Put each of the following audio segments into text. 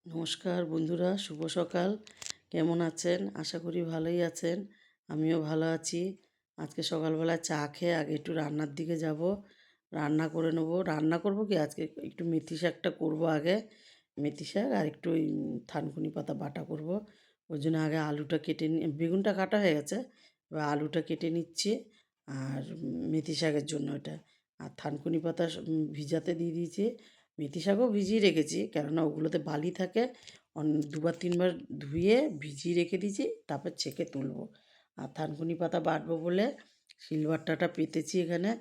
নমস্কার বন্ধুরা, শুভ সকাল। কেমন আছেন? আশা করি ভালোই আছেন। আমিও ভালো আছি। আজকে সকালবেলা চা খেয়ে আগে একটু রান্নার দিকে যাব। রান্না করে নেবো। রান্না করব কি আজকে একটু মেথি শাকটা করব আগে। মেথি শাক আর একটু ওই থানকুনি পাতা বাটা করব। ওই জন্য আগে আলুটা কেটে বেগুনটা কাটা হয়ে গেছে। এবার আলুটা কেটে নিচ্ছি। আর মেথি শাকের জন্য এটা। আর থানকুনি পাতা ভিজাতে দিয়ে দিয়েছি। মেথি শাকও ভিজিয়ে রেখেছি, কেননা ওগুলোতে বালি থাকে। দুবার তিনবার ধুয়ে ভিজিয়ে রেখে দিয়েছি, তারপর ছেঁকে তুলবো। আর থানকুনি পাতা বাটবো বলে শিলবাট্টাটা পেতেছি এখানে।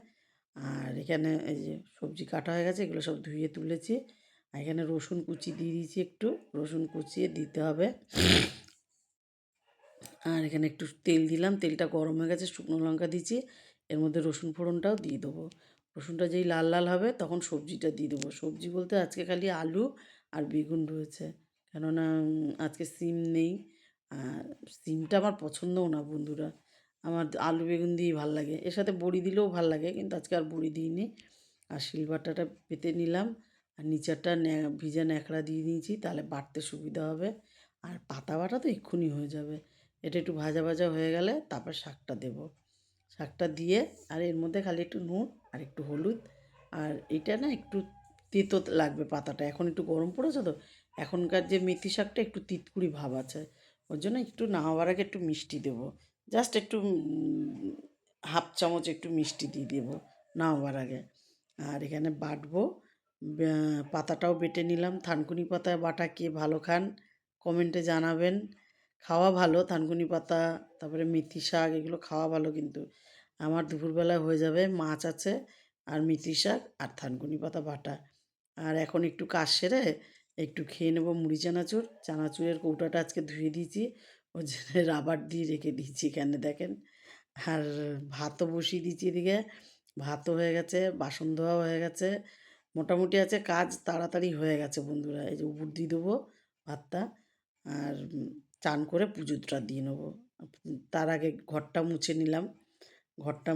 আর এখানে এই যে সবজি কাটা হয়ে গেছে, এগুলো সব ধুয়ে তুলেছি। আর এখানে রসুন কুচি দিয়ে দিয়েছি, একটু রসুন কুচিয়ে দিতে হবে। আর এখানে একটু তেল দিলাম, তেলটা গরম হয়ে গেছে, শুকনো লঙ্কা দিয়েছি। এর মধ্যে রসুন ফোড়নটাও দিয়ে দেবো। রসুনটা যেই লাল লাল হবে তখন সবজিটা দিয়ে দেবো। সবজি বলতে আজকে খালি আলু আর বেগুন রয়েছে, কেননা আজকে সিম নেই। আর সিমটা আমার পছন্দও না বন্ধুরা, আমার আলু বেগুন দিয়েই ভাল লাগে। এর সাথে বড়ি দিলেও ভাল লাগে, কিন্তু আজকে আর বড়ি দিইনি। আর শিলবাটাটা পেতে নিলাম। আর নিচেরটা ভিজা ন্যাকড়া দিয়ে নিয়েছি, তাহলে বাটতে সুবিধা হবে। আর পাতা বাটা তো এক্ষুনি হয়ে যাবে। এটা একটু ভাজা ভাজা হয়ে গেলে তারপর শাকটা দেবো। শাকটা দিয়ে আর এর মধ্যে খালি একটু নুন আর একটু হলুদ। আর এটা না একটু তেতো লাগবে পাতাটা, এখন একটু গরম পড়েছে তো। এখনকার যে মেথি শাকটা একটু তিতকুড়ি ভাব আছে, ওর জন্য একটু নামাবার আগে একটু মিষ্টি দেবো। জাস্ট একটু হাফ চামচ একটু মিষ্টি দিয়ে দেবো নামাবার আগে। আর এখানে বাটবো। পাতাটাও বেটে নিলাম। থানকুনি পাতায় বাটা কে ভালো খান কমেন্টে জানাবেন। খাওয়া ভালো থানকুনি পাতা, তারপরে মেথি শাক, এগুলো খাওয়া ভালো। কিন্তু আমার দুপুরবেলায় হয়ে যাবে মাছ আছে আর মেথি শাক আর থানকুনি পাতা বাটা। আর এখন একটু কাজ সেরে একটু খেয়ে নেবো মুড়ি চানাচুর। চানাচুরের কৌটাটা আজকে ধুয়ে দিয়েছি, ওই জন্য রাবার দিয়ে রেখে দিয়েছি এখানে দেখেন। আর ভাতও বসিয়ে দিয়েছি এদিকে। ভাতও হয়ে গেছে, বাসন ধোয়াও হয়ে গেছে। মোটামুটি আছে কাজ, তাড়াতাড়ি হয়ে গেছে বন্ধুরা। এই যে উপর দিয়ে দেবো ভাতটা। আর চান করে পুজোটা দিয়ে নেবো। তার আগে ঘরটা মুছে নিলাম। ঘরটা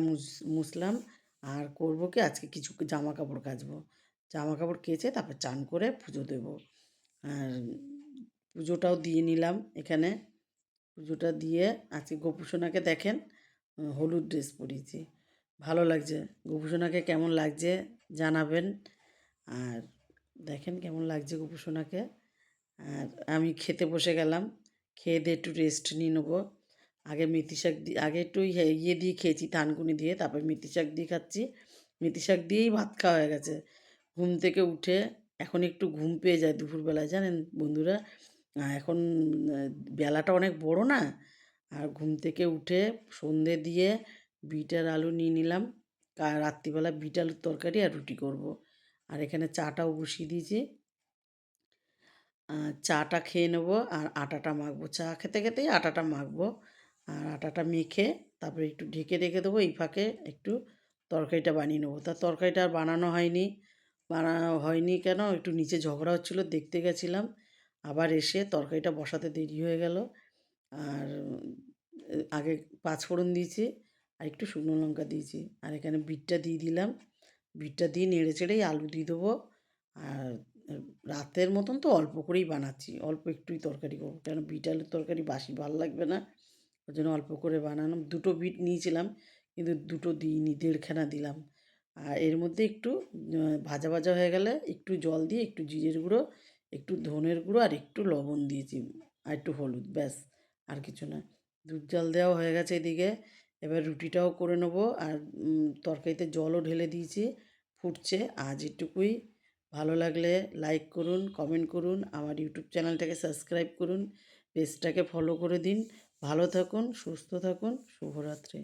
মুছলাম। আর করবো কি আজকে কিছু জামা কাপড় কাচবো। জামা কাপড় কেচে তারপর চান করে পুজো দেবো। আর পুজোটাও দিয়ে নিলাম এখানে। পুজোটা দিয়ে আজকে গোপুসোনাকে দেখেন হলুদ ড্রেস পরিয়েছি, ভালো লাগছে। গোপুসোনাকে কেমন লাগছে জানাবেন। আর দেখেন কেমন লাগছে গোপুসোনাকে। আর আমি খেতে বসে গেলাম। খেয়ে দিয়ে একটু রেস্ট নিয়ে নেবো। আগে মেথি শাক দিয়ে আগে একটু ইয়ে দিয়ে খেয়েছি, থানকুনি দিয়ে, তারপর মেথি শাক দিয়ে খাচ্ছি। মেথি শাক দিয়েই ভাত খাওয়া হয়ে গেছে। ঘুম থেকে উঠে এখন একটু ঘুম পেয়ে যায় দুপুরবেলায়, জানেন বন্ধুরা। এখন বেলাটা অনেক বড় না। আর ঘুম থেকে উঠে সন্ধে দিয়ে বিট আর আলু নিয়ে নিলাম। রাত্রিবেলা বিট আলুর তরকারি আর রুটি করব। আর এখানে চাটাও বসিয়ে দিয়েছি। চাটা খেয়ে নেবো আর আটাটা মাখবো। চা খেতে খেতেই আটাটা মাখবো। আর আটাটা মেখে তারপরে একটু ঢেকে রেখে দেবো। এই ফাঁকে একটু তরকারিটা বানিয়ে নেবো। তা তরকারিটা আর বানানো হয়নি। বানানো হয়নি কেন, একটু নিচে ঝগড়া হচ্ছিলো, দেখতে গেছিলাম। আবার এসে তরকারিটা বসাতে দেরি হয়ে গেল। আর আগে পাঁচফোড়ন দিয়েছি আর একটু শুকনো লঙ্কা দিয়েছি। আর এখানে বিটটা দিয়ে দিলাম। বিটটা দিয়ে নেড়ে চেড়েই আলু দিয়ে দেবো। আর রাতের মতন তো অল্প করেই বানাচ্ছি, অল্প একটুই তরকারি করবো, কেন বিট আলুর তরকারি বাসি ভালো লাগবে না। ওই জন্য অল্প করে বানালাম। দুটো বিট নিয়েছিলাম, কিন্তু দুটো দিইনি, দেড়খানা দিলাম। আর এর মধ্যে একটু ভাজা ভাজা হয়ে গেলে একটু জল দিয়ে একটু জিরের গুঁড়ো, একটু ধনের গুঁড়ো আর একটু লবণ দিয়েছি, আর একটু হলুদ, ব্যাস। আর কিছু না। দুধ জাল দেওয়া হয়ে গেছে এদিকে। এবার রুটিটাও করে নেবো। আর তরকারিতে জলও ঢেলে দিয়েছি, ফুটছে। আজ এটুকুই। ভালো লাগলে লাইক করুন, কমেন্ট করুন, আমার ইউটিউব চ্যানেলটাকে সাবস্ক্রাইব করুন, পেজটাকে ফলো করে দিন। ভালো থাকুন, সুস্থ থাকুন, শুভরাত্রি।